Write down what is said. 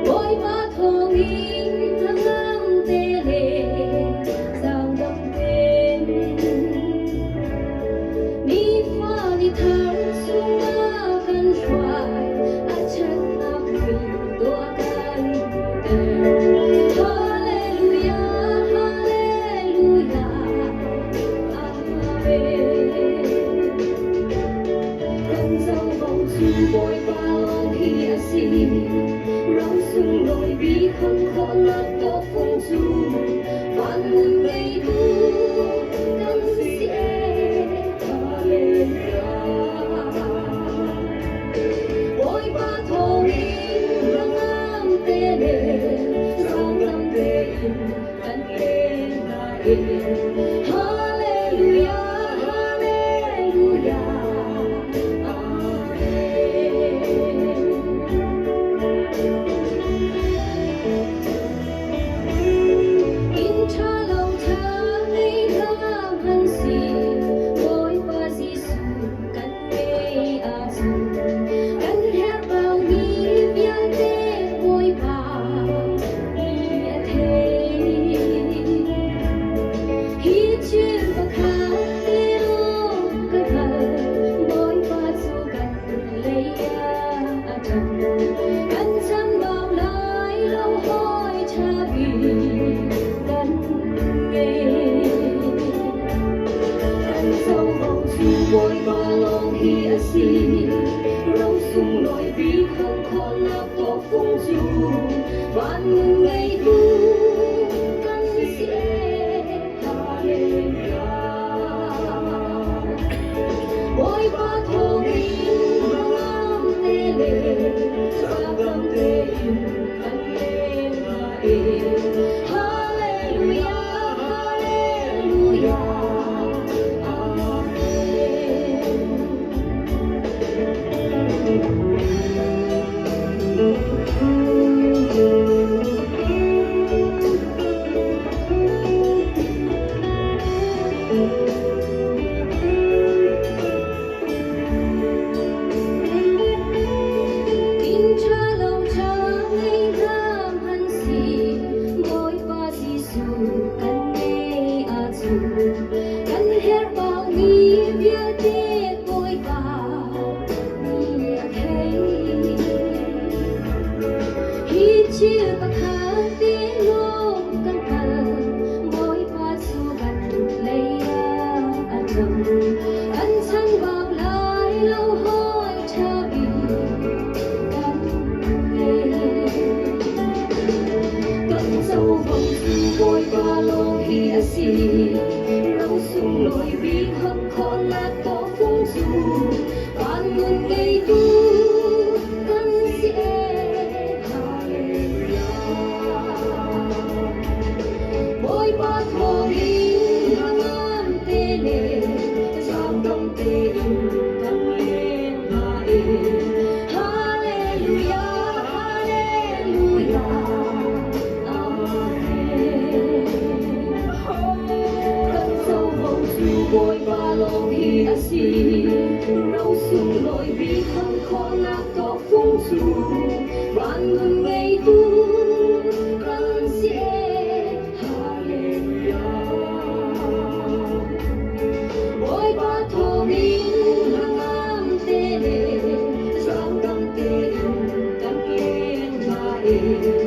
mỗi ba thong in hăng am tê lệ sao đậm bên ni pha ni thar sung na kan xoài a chân áp mình đua kan Hallelujah Hallelujah Amen con dâu vòng dù bồi bao khi asi rau sung nồi bí không khó lát có phong du vạn mừng đầy đủ căn sẽ Hallelujah bồi ba thô in răng am tê lệ sang tâm tê in căn tê na in Hallelujah Hallelujah bồi ba lòng hi asi rau sung nồi bí không khó nào có phong du vạn mừng ngày thu căn sẽ Hallelujah bồi ba thô in răng am tê lệ sa tâm tê in căn lên mà in Hallelujah Hallelujah căn hết bao nghi viết tiếc bôi vào ni thấy khi chia bạc hà tiếng ngô căn phần mỗi ba su gần lấy trầm căn chân vào lại lâu hỏi cha bị căn nghe cận dâu vòng su bôi ba lô khi asi rau sung nồi bí không khó lát có phong du vạn mừng ngày thu căn sẽ Hallelujah bồi ba thô in răng am tê lệ sang tâm tê in căn lên mà in Hallelujah Hallelujah bồi ba lòng hi asi rau sung nồi bí không khó nào có phong du vạn mừng ngày thu căn sẽ Hallelujah bồi ba thô in răng am tê lệ sang tâm tê in căn lên mà in